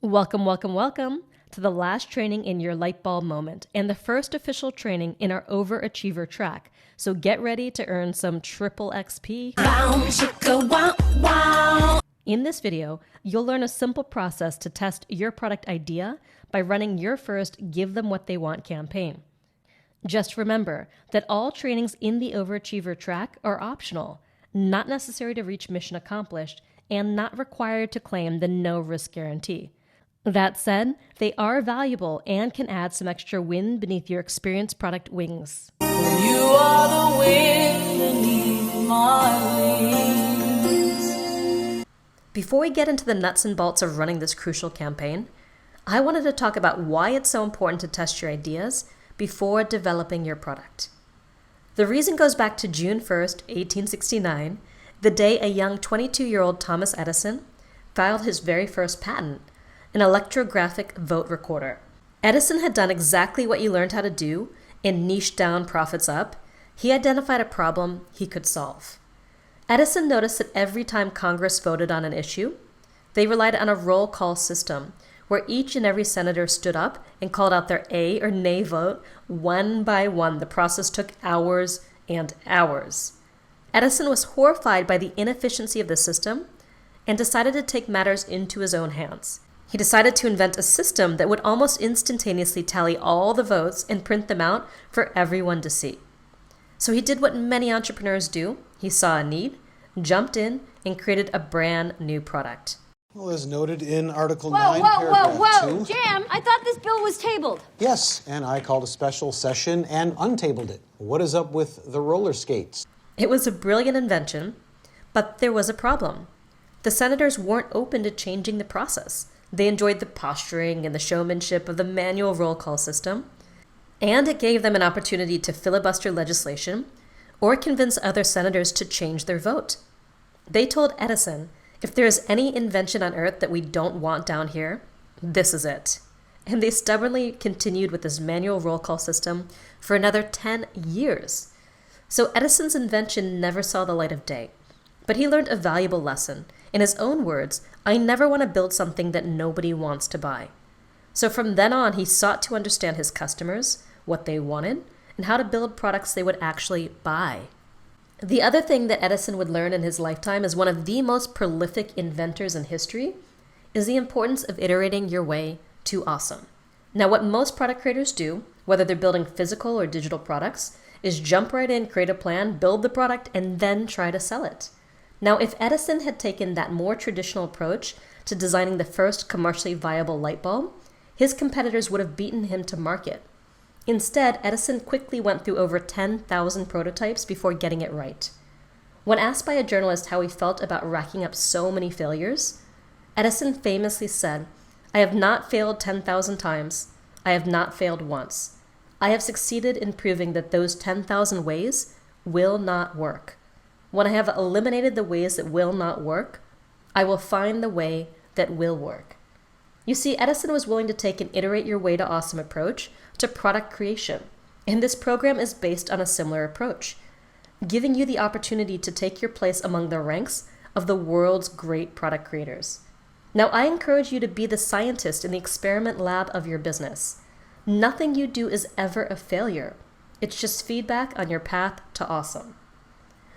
Welcome, welcome, welcome to the last training in your light bulb moment and the first official training in our Overachiever track. So get ready to earn some triple XP. In this video, you'll learn a simple process to test your product idea by running your first Give Them What They Want campaign. Just remember that all trainings in the Overachiever track are optional, not necessary to reach mission accomplished, and not required to claim the no risk guarantee. That said, they are valuable and can add some extra wind beneath your experienced product wings. You are the wind beneath my wings. Before we get into the nuts and bolts of running this crucial campaign, I wanted to talk about why it's so important to test your ideas before developing your product. The reason goes back to June 1st, 1869, the day a young 22-year-old Thomas Edison filed his very first patent, an electrographic vote recorder. Edison had done exactly what you learned how to do in Niche Down, Profits Up. He identified a problem he could solve. Edison noticed that every time Congress voted on an issue, they relied on a roll call system where each and every senator stood up and called out their A or nay vote one by one. The process took hours and hours. Edison was horrified by the inefficiency of the system and decided to take matters into his own hands. He decided to invent a system that would almost instantaneously tally all the votes and print them out for everyone to see. So he did what many entrepreneurs do. He saw a need, jumped in, and created a brand new product. Well, as noted in Article 9, Paragraph 2. Jam, I thought this bill was tabled. Yes, and I called a special session and untabled it. What is up with the roller skates? It was a brilliant invention, but there was a problem. The senators weren't open to changing the process. They enjoyed the posturing and the showmanship of the manual roll call system, and it gave them an opportunity to filibuster legislation or convince other senators to change their vote. They told Edison, if there is any invention on Earth that we don't want down here, this is it. And they stubbornly continued with this manual roll call system for another 10 years. So Edison's invention never saw the light of day, but he learned a valuable lesson. In his own words, I never want to build something that nobody wants to buy. So from then on, he sought to understand his customers, what they wanted, and how to build products they would actually buy. The other thing that Edison would learn in his lifetime as one of the most prolific inventors in history is the importance of iterating your way to awesome. Now, what most product creators do, whether they're building physical or digital products, is jump right in, create a plan, build the product, and then try to sell it. Now, if Edison had taken that more traditional approach to designing the first commercially viable light bulb, his competitors would have beaten him to market. Instead, Edison quickly went through over 10,000 prototypes before getting it right. When asked by a journalist how he felt about racking up so many failures, Edison famously said, I have not failed 10,000 times. I have not failed once. I have succeeded in proving that those 10,000 ways will not work. When I have eliminated the ways that will not work, I will find the way that will work. You see, Edison was willing to take an iterate your way to awesome approach to product creation, and this program is based on a similar approach, giving you the opportunity to take your place among the ranks of the world's great product creators. Now, I encourage you to be the scientist in the experiment lab of your business. Nothing you do is ever a failure. It's just feedback on your path to awesome.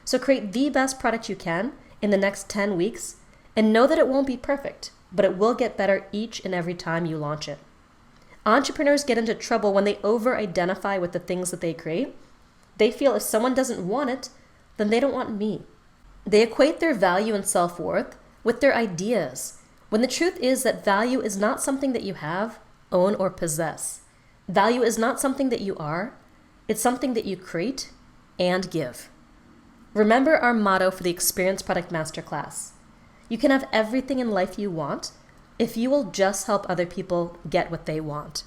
So create the best product you can in the next 10 weeks and know that it won't be perfect, but it will get better each and every time you launch it. Entrepreneurs get into trouble when they over-identify with the things that they create. They feel if someone doesn't want it, then they don't want me. They equate their value and self-worth with their ideas, when the truth is that value is not something that you have, own, or possess. Value is not something that you are, it's something that you create and give. Remember our motto for the Experience Product Masterclass. You can have everything in life you want if you will just help other people get what they want.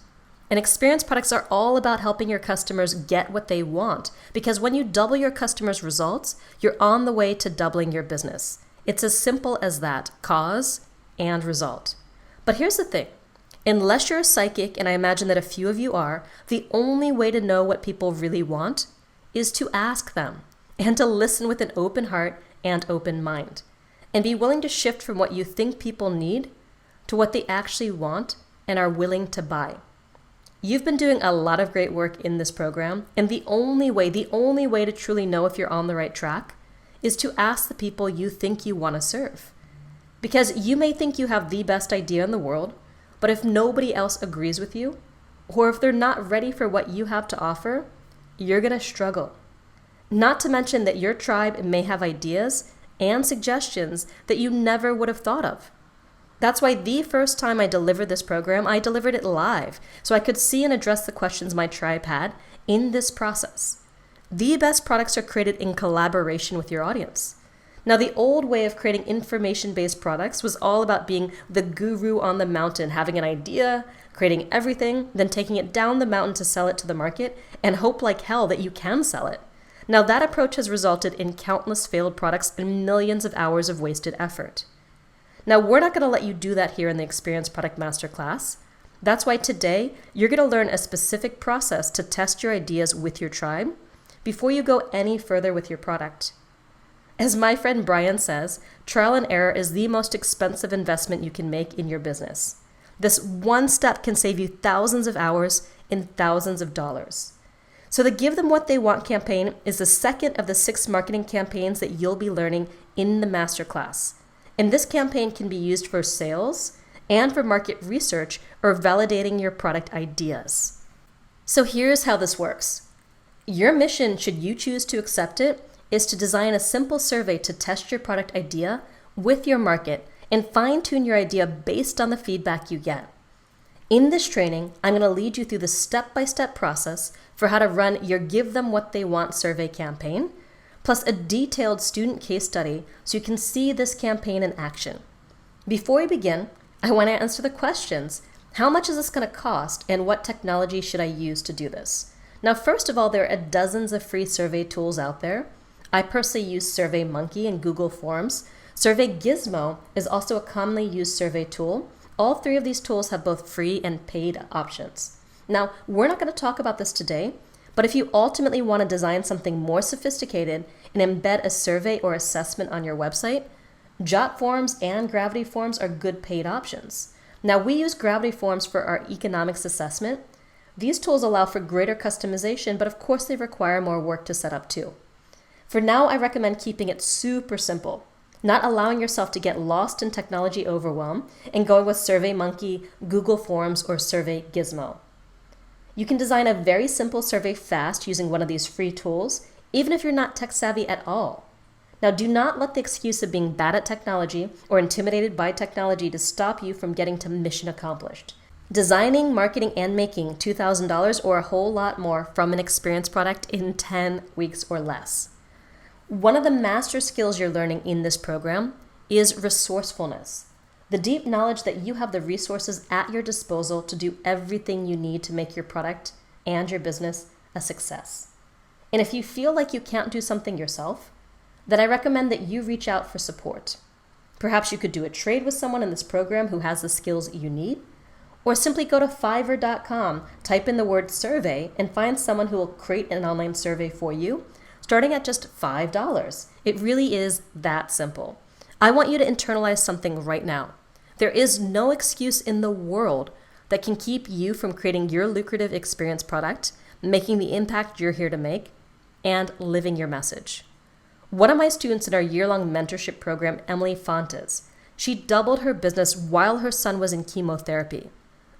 And experience products are all about helping your customers get what they want, because when you double your customers' results, you're on the way to doubling your business. It's as simple as that, cause and result. But here's the thing. Unless you're a psychic, and I imagine that a few of you are, the only way to know what people really want is to ask them and to listen with an open heart and open mind, and be willing to shift from what you think people need to what they actually want and are willing to buy. You've been doing a lot of great work in this program, and the only way to truly know if you're on the right track is to ask the people you think you want to serve. Because you may think you have the best idea in the world, but if nobody else agrees with you, or if they're not ready for what you have to offer, you're going to struggle. Not to mention that your tribe may have ideas and suggestions that you never would have thought of. That's why the first time I delivered this program, I delivered it live, so I could see and address the questions my tribe had in this process. The best products are created in collaboration with your audience. Now, the old way of creating information-based products was all about being the guru on the mountain, having an idea, creating everything, then taking it down the mountain to sell it to the market, and hope like hell that you can sell it. Now, that approach has resulted in countless failed products and millions of hours of wasted effort. Now, we're not going to let you do that here in the Experience Product Masterclass. That's why today, you're going to learn a specific process to test your ideas with your tribe before you go any further with your product. As my friend Brian says, trial and error is the most expensive investment you can make in your business. This one step can save you thousands of hours and thousands of dollars. So the Give Them What They Want campaign is the second of the 6 marketing campaigns that you'll be learning in the masterclass. And this campaign can be used for sales and for market research or validating your product ideas. So here's how this works. Your mission, should you choose to accept it, is to design a simple survey to test your product idea with your market and fine-tune your idea based on the feedback you get. In this training, I'm going to lead you through the step-by-step process for how to run your Give Them What They Want survey campaign, plus a detailed student case study so you can see this campaign in action. Before we begin, I want to answer the questions. How much is this going to cost, and what technology should I use to do this? Now, first of all, there are dozens of free survey tools out there. I personally use SurveyMonkey and Google Forms. Survey Gizmo is also a commonly used survey tool. All 3 of these tools have both free and paid options. Now, we're not going to talk about this today, but if you ultimately want to design something more sophisticated and embed a survey or assessment on your website, JotForms and Gravity Forms are good paid options. Now, we use Gravity Forms for our economics assessment. These tools allow for greater customization, but of course they require more work to set up too. For now, I recommend keeping it super simple, not allowing yourself to get lost in technology overwhelm, and going with SurveyMonkey, Google Forms, or Survey Gizmo. You can design a very simple survey fast using one of these free tools, even if you're not tech savvy at all. Now, do not let the excuse of being bad at technology or intimidated by technology to stop you from getting to mission accomplished. Designing, marketing, and making $2,000 or a whole lot more from an experience product in 10 weeks or less. One of the master skills you're learning in this program is resourcefulness. The deep knowledge that you have the resources at your disposal to do everything you need to make your product and your business a success. And if you feel like you can't do something yourself, then I recommend that you reach out for support. Perhaps you could do a trade with someone in this program who has the skills you need, or simply go to Fiverr.com, type in the word survey, and find someone who will create an online survey for you, starting at just $5. It really is that simple. I want you to internalize something right now. There is no excuse in the world that can keep you from creating your lucrative experience product, making the impact you're here to make, and living your message. One of my students in our year-long mentorship program, Emily Fontes, she doubled her business while her son was in chemotherapy,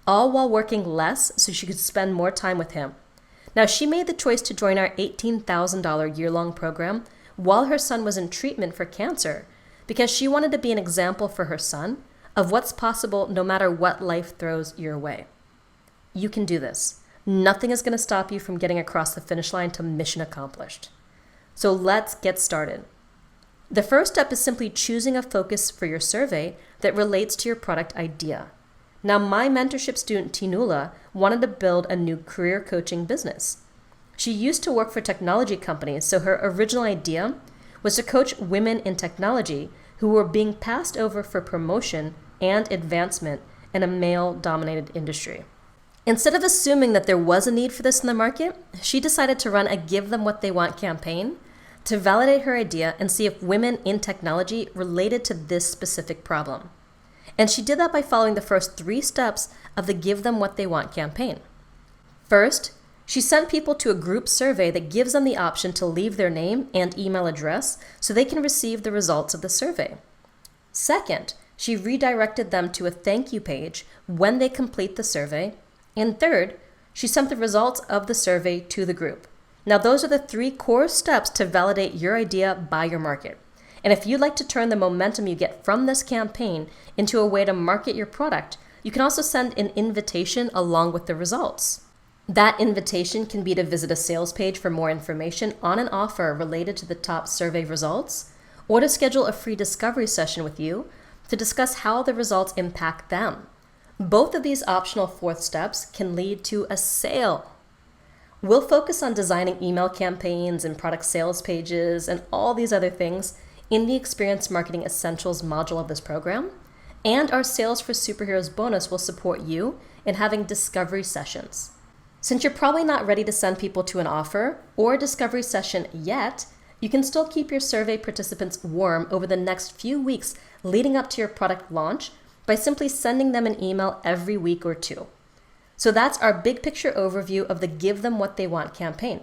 all while working less so she could spend more time with him. Now, she made the choice to join our $18,000 year-long program while her son was in treatment for cancer because she wanted to be an example for her son of what's possible no matter what life throws your way. You can do this. Nothing is going to stop you from getting across the finish line to mission accomplished. So let's get started. The first step is simply choosing a focus for your survey that relates to your product idea. Now, my mentorship student, Tinula, wanted to build a new career coaching business. She used to work for technology companies, so her original idea was to coach women in technology who were being passed over for promotion and advancement in a male-dominated industry. Instead of assuming that there was a need for this in the market, she decided to run a Give Them What They Want campaign to validate her idea and see if women in technology related to this specific problem. And she did that by following the first 3 steps of the Give Them What They Want campaign. First, she sent people to a group survey that gives them the option to leave their name and email address so they can receive the results of the survey. Second, she redirected them to a thank you page when they complete the survey. And third, she sent the results of the survey to the group. Now, those are the 3 core steps to validate your idea by your market. And if you'd like to turn the momentum you get from this campaign into a way to market your product, you can also send an invitation along with the results. That invitation can be to visit a sales page for more information on an offer related to the top survey results, or to schedule a free discovery session with you to discuss how the results impact them. Both of these optional 4th steps can lead to a sale. We'll focus on designing email campaigns and product sales pages and all these other things in the Experience Marketing Essentials module of this program, and our Sales for Superheroes bonus will support you in having discovery sessions. Since you're probably not ready to send people to an offer or a discovery session yet, you can still keep your survey participants warm over the next few weeks leading up to your product launch by simply sending them an email every week or 2. So that's our big picture overview of the Give Them What They Want campaign.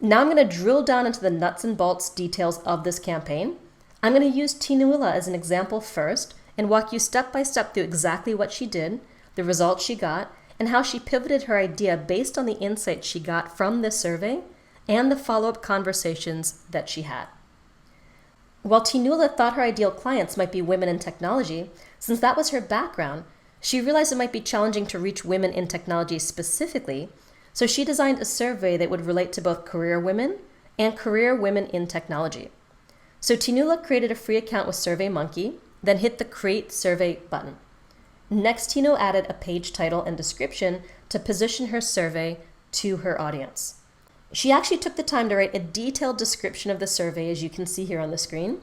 Now I'm going to drill down into the nuts and bolts details of this campaign. I'm going to use Tinuula as an example first and walk you step by step through exactly what she did, the results she got, and how she pivoted her idea based on the insights she got from this survey and the follow-up conversations that she had. While Tinuula thought her ideal clients might be women in technology, since that was her background, she realized it might be challenging to reach women in technology specifically, so she designed a survey that would relate to both career women and career women in technology. So Tinuula created a free account with SurveyMonkey, then hit the Create Survey button. Next, Tino added a page title and description to position her survey to her audience. She actually took the time to write a detailed description of the survey, as you can see here on the screen,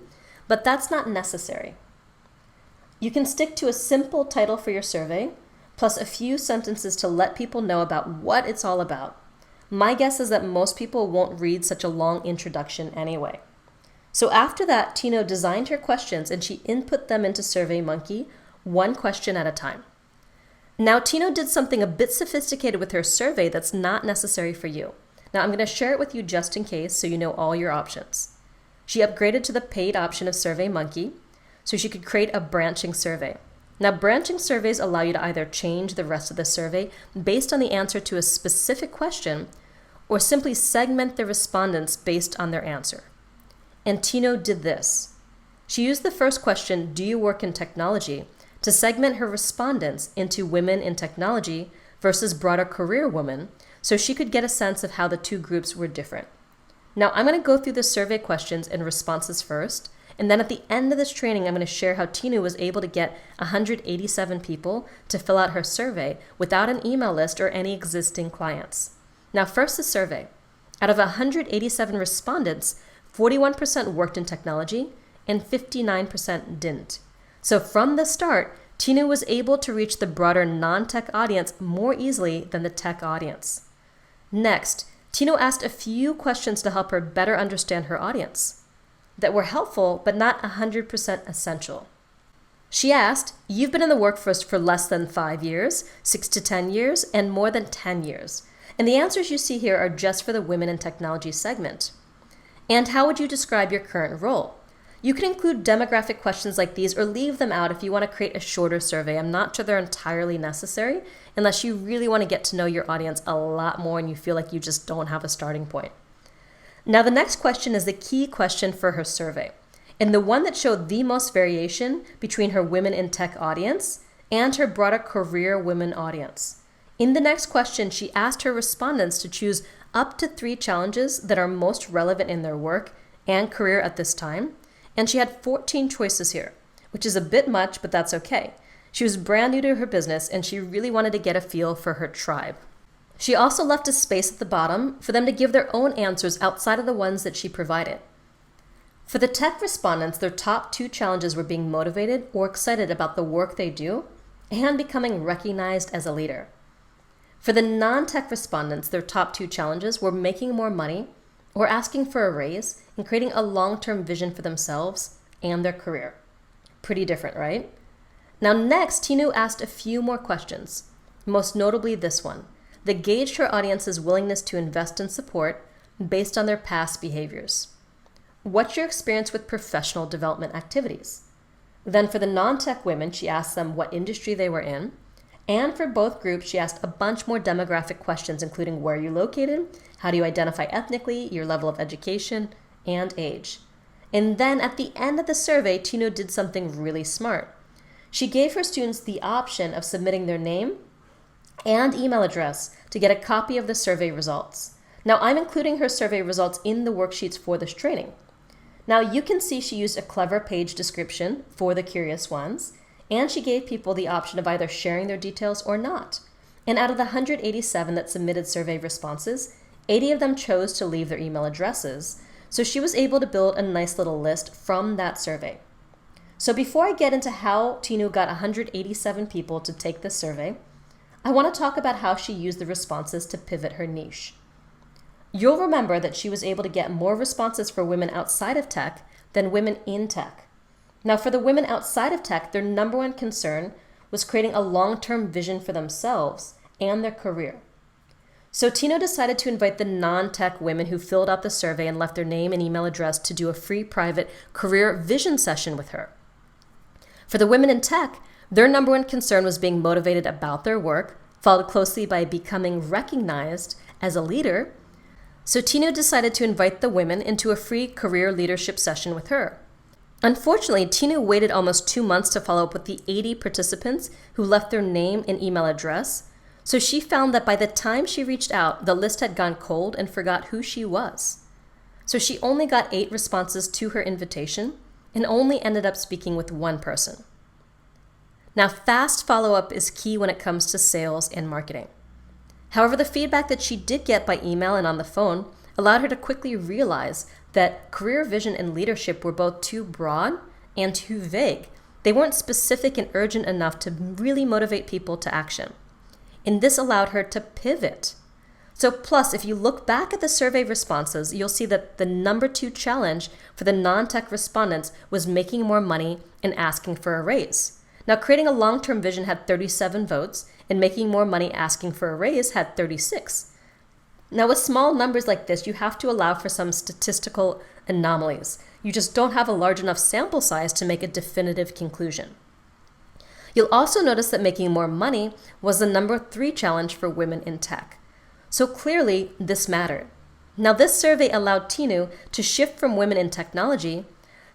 but that's not necessary. You can stick to a simple title for your survey, plus a few sentences to let people know about what it's all about. My guess is that most people won't read such a long introduction anyway. So after that, Tino designed her questions and she input them into SurveyMonkey, 1 question at a time. Now, Tino did something a bit sophisticated with her survey that's not necessary for you. Now, I'm going to share it with you just in case so you know all your options. She upgraded to the paid option of SurveyMonkey so she could create a branching survey. Now, branching surveys allow you to either change the rest of the survey based on the answer to a specific question or simply segment the respondents based on their answer. And Tino did this. She used the first question, do you work in technology, to segment her respondents into women in technology versus broader career women, so she could get a sense of how the 2 groups were different. Now, I'm going to go through the survey questions and responses first, and then at the end of this training, I'm going to share how Tino was able to get 187 people to fill out her survey without an email list or any existing clients. Now, first the survey. Out of 187 respondents, 41% worked in technology and 59% didn't. So from the start, Tino was able to reach the broader non-tech audience more easily than the tech audience. Next, Tino asked a few questions to help her better understand her audience that were helpful but not 100% essential. She asked, you've been in the workforce for less than 5 years, 6 to 10 years, and more than 10 years. And the answers you see here are just for the women in technology segment. And how would you describe your current role? You can include demographic questions like these or leave them out if you want to create a shorter survey. I'm not sure they're entirely necessary unless you really want to get to know your audience a lot more and you feel like you just don't have a starting point. Now, the next question is the key question for her survey, and the one that showed the most variation between her women in tech audience and her broader career women audience. In the next question, she asked her respondents to choose up to 3 challenges that are most relevant in their work and career at this time, and she had 14 choices here, which is a bit much, but that's okay. She was brand new to her business and she really wanted to get a feel for her tribe. She also left a space at the bottom for them to give their own answers outside of the ones that she provided. For the tech respondents, their top 2 challenges were being motivated or excited about the work they do and becoming recognized as a leader. For the non-tech respondents, their top 2 challenges were making more money or asking for a raise and creating a long-term vision for themselves and their career. Pretty different, right? Now next, Tinu asked a few more questions, most notably this one, that gauged her audience's willingness to invest in support based on their past behaviors. What's your experience with professional development activities? Then for the non-tech women, she asked them what industry they were in. And for both groups, she asked a bunch more demographic questions, including where you're located, how do you identify ethnically, your level of education, and age. And then at the end of the survey, Tinu did something really smart. She gave her students the option of submitting their name and email address to get a copy of the survey results. Now, I'm including her survey results in the worksheets for this training. Now, you can see she used a clever page description for the curious ones, and she gave people the option of either sharing their details or not. And out of the 187 that submitted survey responses, 80 of them chose to leave their email addresses, so she was able to build a nice little list from that survey. So before I get into how Tinu got 187 people to take this survey, I want to talk about how she used the responses to pivot her niche. You'll remember that she was able to get more responses for women outside of tech than women in tech. Now, for the women outside of tech, their number one concern was creating a long-term vision for themselves and their career. So Tinu decided to invite the non-tech women who filled out the survey and left their name and email address to do a free private career vision session with her. For the women in tech, their number one concern was being motivated about their work, followed closely by becoming recognized as a leader. So Tinu decided to invite the women into a free career leadership session with her. Unfortunately, Tinu waited almost 2 months to follow up with the 80 participants who left their name and email address, so she found that by the time she reached out, the list had gone cold and forgot who she was. So she only got 8 responses to her invitation and only ended up speaking with one person. Now, fast follow-up is key when it comes to sales and marketing. However, the feedback that she did get by email and on the phone allowed her to quickly realize that career vision and leadership were both too broad and too vague. They weren't specific and urgent enough to really motivate people to action. And this allowed her to pivot. So plus, if you look back at the survey responses, you'll see that the number 2 challenge for the non-tech respondents was making more money and asking for a raise. Now, creating a long-term vision had 37 votes, and making more money asking for a raise had 36. Now, with small numbers like this, you have to allow for some statistical anomalies. You just don't have a large enough sample size to make a definitive conclusion. You'll also notice that making more money was the number 3 challenge for women in tech. So clearly, this mattered. Now, this survey allowed Tinu to shift from women in technology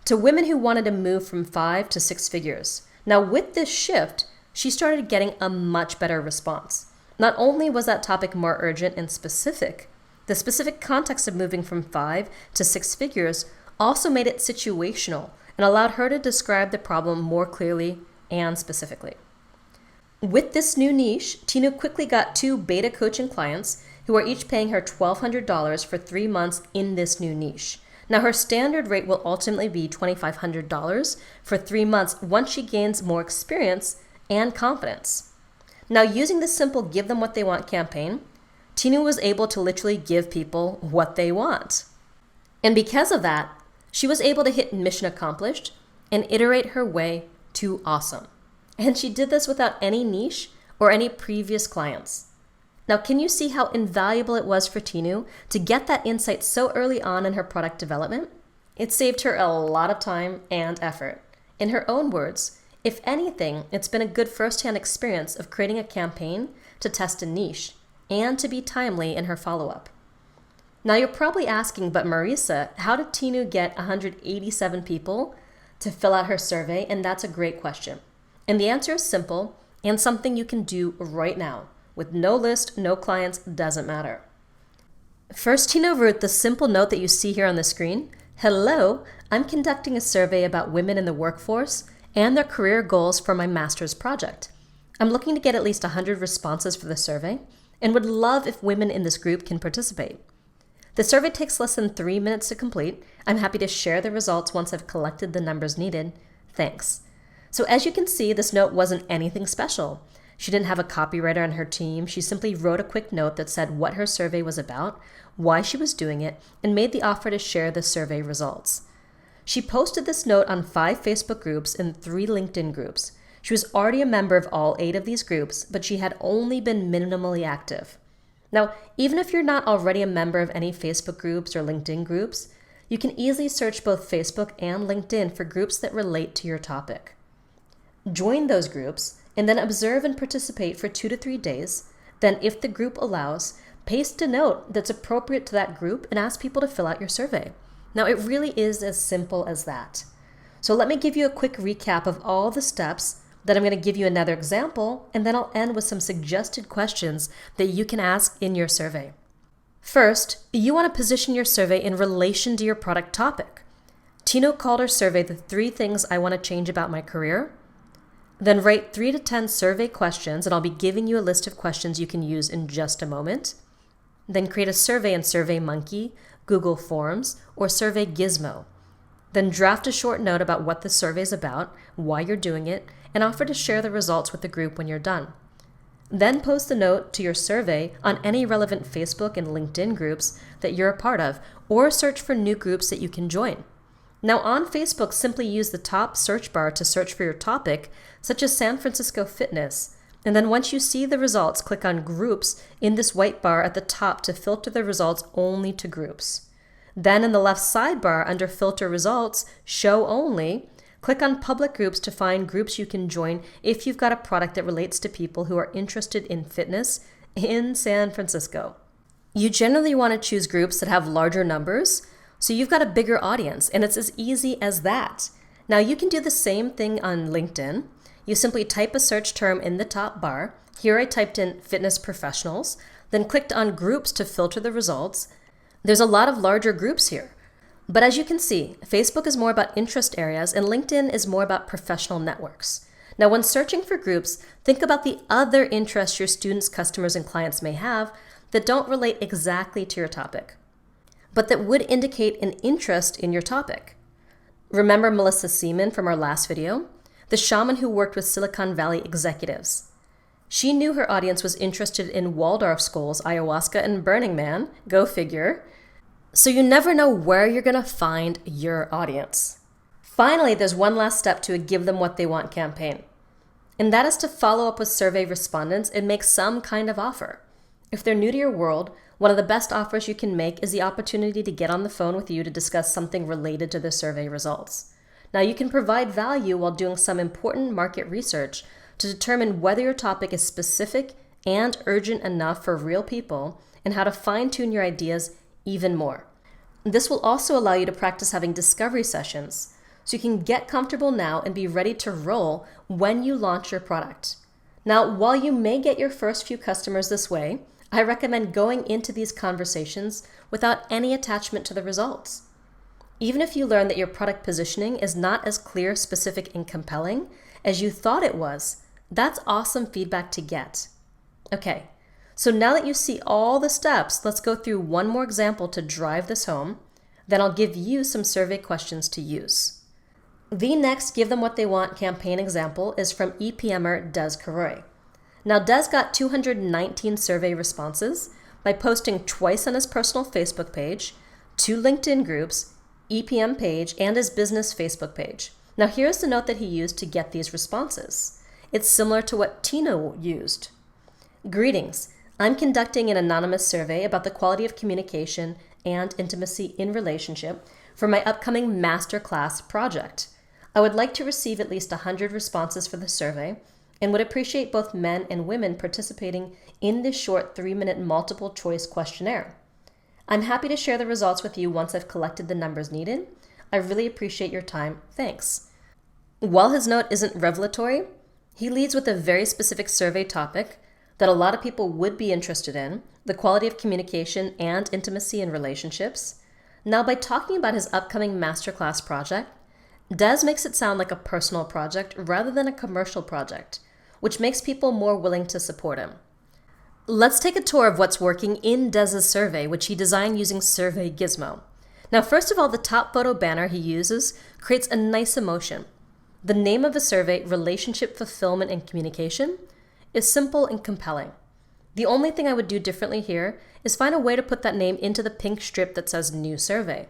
to women who wanted to move from 5 to 6 figures. Now, with this shift, she started getting a much better response. Not only was that topic more urgent and specific, the specific context of moving from 5 to 6 figures also made it situational and allowed her to describe the problem more clearly and specifically. With this new niche, Tinu quickly got 2 beta coaching clients who are each paying her $1,200 for 3 months in this new niche. Now, her standard rate will ultimately be $2,500 for 3 months once she gains more experience and confidence. Now, using the simple give them what they want campaign, Tinu was able to literally give people what they want. And because of that, she was able to hit mission accomplished and iterate her way to awesome. And she did this without any niche or any previous clients. Now, can you see how invaluable it was for Tinu to get that insight so early on in her product development? It saved her a lot of time and effort. In her own words, if anything, it's been a good first-hand experience of creating a campaign to test a niche and to be timely in her follow-up. Now, you're probably asking, but Marisa, how did Tinu get 187 people to fill out her survey? And that's a great question. And the answer is simple and something you can do right now. With no list, no clients, doesn't matter. First, Tinu wrote the simple note that you see here on the screen. Hello, I'm conducting a survey about women in the workforce and their career goals for my master's project. I'm looking to get at least 100 responses for the survey and would love if women in this group can participate. The survey takes less than 3 minutes to complete. I'm happy to share the results once I've collected the numbers needed. Thanks. So as you can see, this note wasn't anything special. She didn't have a copywriter on her team. She simply wrote a quick note that said what her survey was about, why she was doing it, and made the offer to share the survey results. She posted this note on 5 Facebook groups and 3 LinkedIn groups. She was already a member of all 8 of these groups, but she had only been minimally active. Now, even if you're not already a member of any Facebook groups or LinkedIn groups, you can easily search both Facebook and LinkedIn for groups that relate to your topic. Join those groups and then observe and participate for 2 to 3 days. Then, if the group allows, paste a note that's appropriate to that group and ask people to fill out your survey. Now, it really is as simple as that. So let me give you a quick recap of all the steps. Then I'm going to give you another example, and then I'll end with some suggested questions that you can ask in your survey. First, you want to position your survey in relation to your product topic. Tino called her survey the 3 things I want to change about my career. Then write 3 to 10 survey questions, and I'll be giving you a list of questions you can use in just a moment. Then create a survey in SurveyMonkey, Google Forms, or Survey Gizmo. Then draft a short note about what the survey is about, why you're doing it, and offer to share the results with the group when you're done. Then post the note to your survey on any relevant Facebook and LinkedIn groups that you're a part of, or search for new groups that you can join. Now on Facebook, simply use the top search bar to search for your topic, such as San Francisco fitness, and then once you see the results, click on Groups in this white bar at the top to filter the results only to groups. Then in the left sidebar under Filter Results, Show Only, click on Public Groups to find groups you can join if you've got a product that relates to people who are interested in fitness in San Francisco. You generally want to choose groups that have larger numbers, so you've got a bigger audience, and it's as easy as that. Now you can do the same thing on LinkedIn. You simply type a search term in the top bar. Here I typed in fitness professionals, then clicked on groups to filter the results. There's a lot of larger groups here. But as you can see, Facebook is more about interest areas and LinkedIn is more about professional networks. Now, when searching for groups, think about the other interests your students, customers, and clients may have that don't relate exactly to your topic, but that would indicate an interest in your topic. Remember Melissa Seaman from our last video? The shaman who worked with Silicon Valley executives. She knew her audience was interested in Waldorf schools, ayahuasca, and Burning Man. Go figure. So you never know where you're going to find your audience. Finally, there's one last step to a Give Them What They Want campaign. And that is to follow up with survey respondents and make some kind of offer. If they're new to your world, one of the best offers you can make is the opportunity to get on the phone with you to discuss something related to the survey results. Now, you can provide value while doing some important market research to determine whether your topic is specific and urgent enough for real people and how to fine-tune your ideas even more. This will also allow you to practice having discovery sessions so you can get comfortable now and be ready to roll when you launch your product. Now, while you may get your first few customers this way, I recommend going into these conversations without any attachment to the results. Even if you learn that your product positioning is not as clear, specific, and compelling as you thought it was, that's awesome feedback to get. Okay, so now that you see all the steps, let's go through one more example to drive this home. Then I'll give you some survey questions to use. The next Give Them What They Want campaign example is from EPMer Des Caroy. Now, Des got 219 survey responses by posting twice on his personal Facebook page, 2 LinkedIn groups, EPM page, and his business Facebook page. Now, here's the note that he used to get these responses. It's similar to what Tino used. Greetings. I'm conducting an anonymous survey about the quality of communication and intimacy in relationship for my upcoming masterclass project. I would like to receive at least 100 responses for the survey and would appreciate both men and women participating in this short 3-minute multiple choice questionnaire. I'm happy to share the results with you once I've collected the numbers needed. I really appreciate your time. Thanks. While his note isn't revelatory, he leads with a very specific survey topic that a lot of people would be interested in, the quality of communication and intimacy in relationships. Now, by talking about his upcoming masterclass project, Des makes it sound like a personal project rather than a commercial project, which makes people more willing to support him. Let's take a tour of what's working in Des's survey, which he designed using Survey Gizmo. Now, first of all, the top photo banner he uses creates a nice emotion. The name of the survey, Relationship Fulfillment and Communication, is simple and compelling. The only thing I would do differently here is find a way to put that name into the pink strip that says New Survey.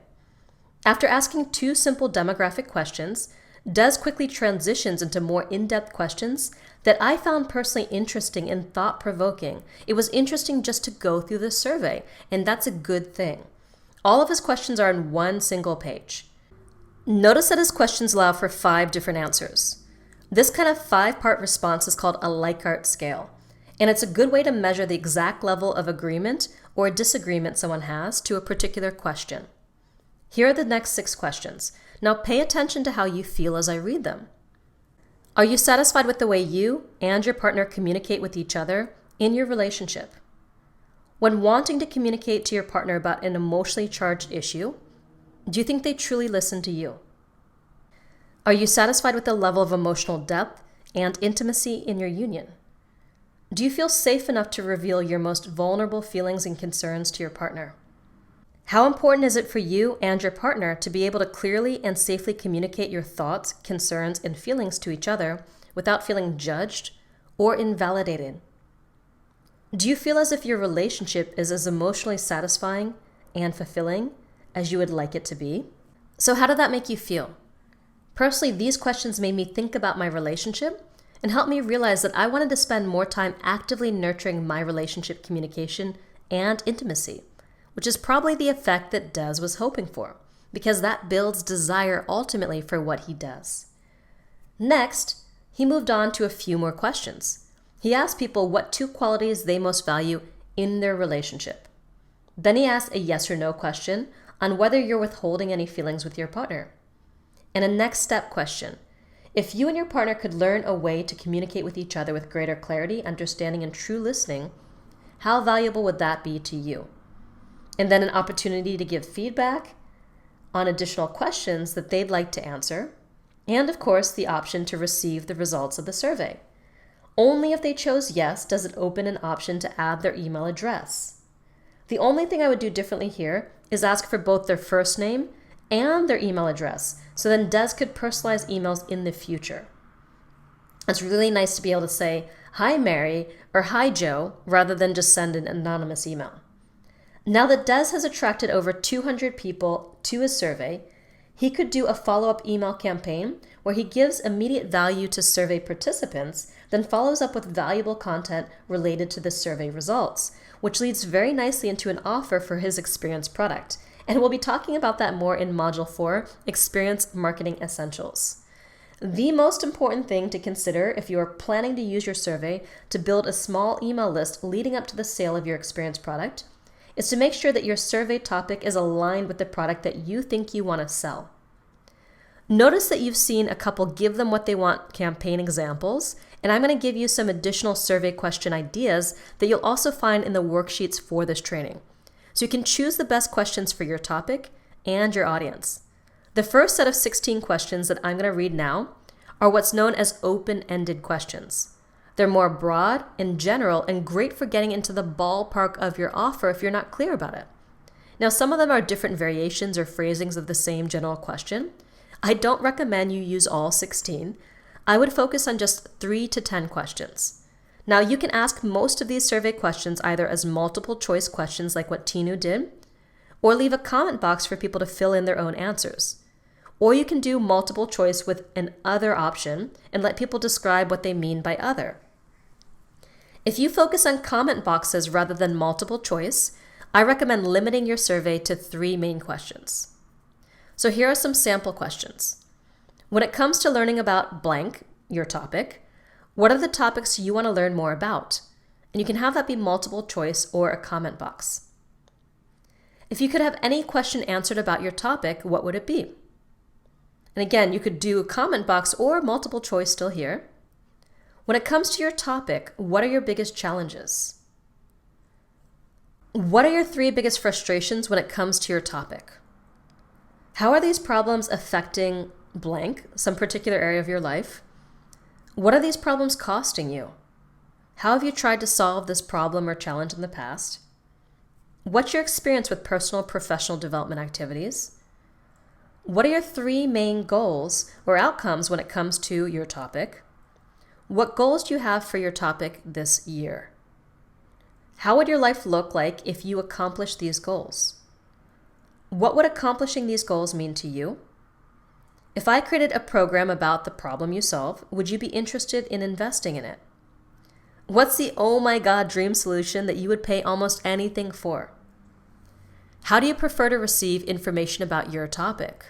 After asking 2 simple demographic questions, Des quickly transitions into more in-depth questions that I found personally interesting and thought-provoking. It was interesting just to go through the survey, and that's a good thing. All of his questions are in one single page. Notice that his questions allow for 5 different answers. This kind of 5-part response is called a Likert scale, and it's a good way to measure the exact level of agreement or disagreement someone has to a particular question. Here are the next 6 questions. Now pay attention to how you feel as I read them. Are you satisfied with the way you and your partner communicate with each other in your relationship? When wanting to communicate to your partner about an emotionally charged issue, do you think they truly listen to you? Are you satisfied with the level of emotional depth and intimacy in your union? Do you feel safe enough to reveal your most vulnerable feelings and concerns to your partner? How important is it for you and your partner to be able to clearly and safely communicate your thoughts, concerns, and feelings to each other without feeling judged or invalidated? Do you feel as if your relationship is as emotionally satisfying and fulfilling as you would like it to be? So how did that make you feel? Personally, these questions made me think about my relationship and helped me realize that I wanted to spend more time actively nurturing my relationship communication and intimacy, which is probably the effect that Des was hoping for, because that builds desire ultimately for what he does. Next, he moved on to a few more questions. He asked people what 2 qualities they most value in their relationship. Then he asked a yes or no question on whether you're withholding any feelings with your partner. And a next step question. If you and your partner could learn a way to communicate with each other with greater clarity, understanding, and true listening, how valuable would that be to you? And then an opportunity to give feedback on additional questions that they'd like to answer, and of course the option to receive the results of the survey. Only if they chose yes does it open an option to add their email address. The only thing I would do differently here is ask for both their first name and their email address, so then Des could personalize emails in the future. It's really nice to be able to say, "Hi Mary," or "Hi Joe," rather than just send an anonymous email. Now that Des has attracted over 200 people to his survey, he could do a follow-up email campaign where he gives immediate value to survey participants, then follows up with valuable content related to the survey results, which leads very nicely into an offer for his Experience product. And we'll be talking about that more in Module 4, Experience Marketing Essentials. The most important thing to consider if you are planning to use your survey to build a small email list leading up to the sale of your Experience product is to make sure that your survey topic is aligned with the product that you think you want to sell. Notice that you've seen a couple Give Them What They Want campaign examples, and I'm going to give you some additional survey question ideas that you'll also find in the worksheets for this training. So you can choose the best questions for your topic and your audience. The first set of 16 questions that I'm going to read now are what's known as open-ended questions. They're more broad and general and great for getting into the ballpark of your offer if you're not clear about it. Now, some of them are different variations or phrasings of the same general question. I don't recommend you use all 16. I would focus on just 3 to 10 questions. Now, you can ask most of these survey questions either as multiple choice questions like what Tinu did, or leave a comment box for people to fill in their own answers. Or you can do multiple choice with an other option and let people describe what they mean by other. If you focus on comment boxes rather than multiple choice, I recommend limiting your survey to 3 main questions. So here are some sample questions. When it comes to learning about blank, your topic, what are the topics you want to learn more about? And you can have that be multiple choice or a comment box. If you could have any question answered about your topic, what would it be? And again, you could do a comment box or multiple choice still here. When it comes to your topic, what are your biggest challenges? What are your 3 biggest frustrations when it comes to your topic? How are these problems affecting blank, some particular area of your life? What are these problems costing you? How have you tried to solve this problem or challenge in the past? What's your experience with personal and professional development activities? What are your 3 main goals or outcomes when it comes to your topic? What goals do you have for your topic this year? How would your life look like if you accomplished these goals? What would accomplishing these goals mean to you? If I created a program about the problem you solve, would you be interested in investing in it? What's the oh my god dream solution that you would pay almost anything for? How do you prefer to receive information about your topic?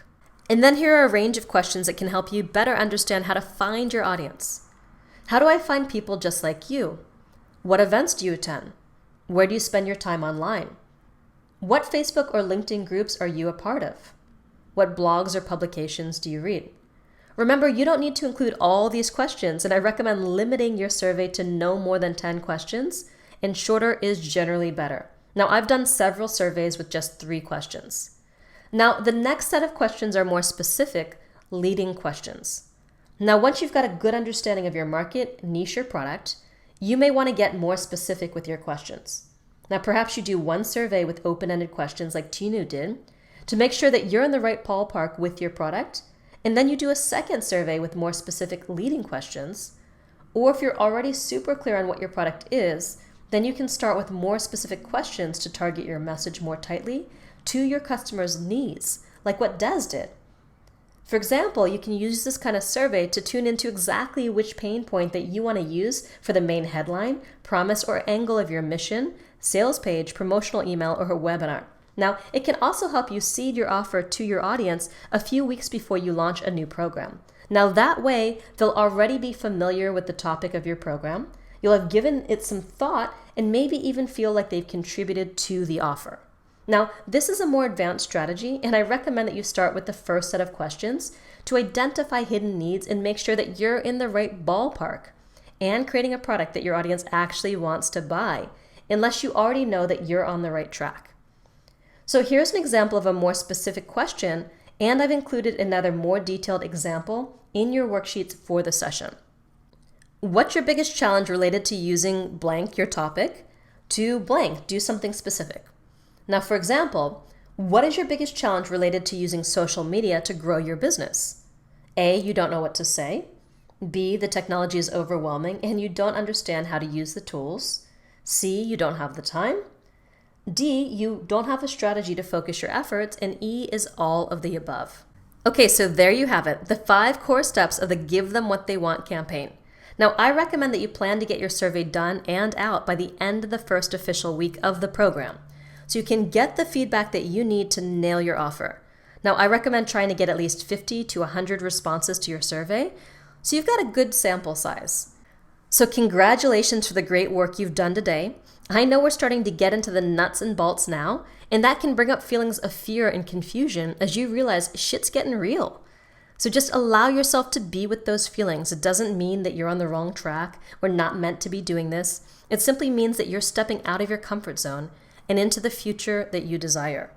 And then here are a range of questions that can help you better understand how to find your audience. How do I find people just like you? What events do you attend? Where do you spend your time online? What Facebook or LinkedIn groups are you a part of? What blogs or publications do you read? Remember, you don't need to include all these questions, and I recommend limiting your survey to no more than 10 questions, and shorter is generally better. Now, I've done several surveys with just 3 questions. Now, the next set of questions are more specific, leading questions. Now, once you've got a good understanding of your market, niche, or product, you may want to get more specific with your questions. Now, perhaps you do one survey with open-ended questions like Tinu did to make sure that you're in the right ballpark with your product, and then you do a second survey with more specific leading questions. Or if you're already super clear on what your product is, then you can start with more specific questions to target your message more tightly to your customers' needs, like what Des did. For example, you can use this kind of survey to tune into exactly which pain point that you want to use for the main headline, promise, or angle of your mission, sales page, promotional email, or a webinar. Now, it can also help you seed your offer to your audience a few weeks before you launch a new program. Now, that way, they'll already be familiar with the topic of your program. You'll have given it some thought and maybe even feel like they've contributed to the offer. Now, this is a more advanced strategy, and I recommend that you start with the first set of questions to identify hidden needs and make sure that you're in the right ballpark and creating a product that your audience actually wants to buy, unless you already know that you're on the right track. So here's an example of a more specific question, and I've included another more detailed example in your worksheets for the session. What's your biggest challenge related to using blank, your topic, to blank, do something specific? Now, for example, what is your biggest challenge related to using social media to grow your business? A, you don't know what to say. B, the technology is overwhelming and you don't understand how to use the tools. C, you don't have the time. D, you don't have a strategy to focus your efforts, and E is all of the above. Okay, so there you have it, the 5 core steps of the Give Them What They Want campaign. Now, I recommend that you plan to get your survey done and out by the end of the first official week of the program, so you can get the feedback that you need to nail your offer. Now, I recommend trying to get at least 50 to 100 responses to your survey, so you've got a good sample size. So congratulations for the great work you've done today. I know we're starting to get into the nuts and bolts now, and that can bring up feelings of fear and confusion as you realize shit's getting real. So just allow yourself to be with those feelings. It doesn't mean that you're on the wrong track or not meant to be doing this. It simply means that you're stepping out of your comfort zone and into the future that you desire.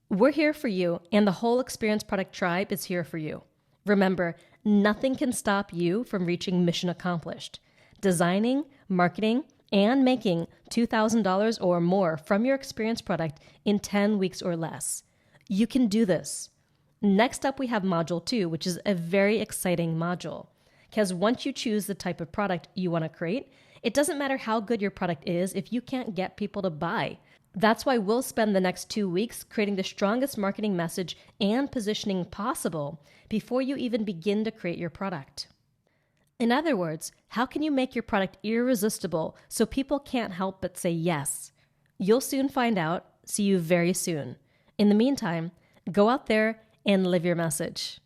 We're here for you, and the whole Experience Product Tribe is here for you. Remember, nothing can stop you from reaching mission accomplished. Designing, marketing, and making $2,000 or more from your experience product in 10 weeks or less. You can do this. Next up, we have Module 2, which is a very exciting module. Because once you choose the type of product you want to create, it doesn't matter how good your product is if you can't get people to buy. That's why we'll spend the next 2 weeks creating the strongest marketing message and positioning possible before you even begin to create your product. In other words, how can you make your product irresistible so people can't help but say yes? You'll soon find out. See you very soon. In the meantime, go out there and live your message.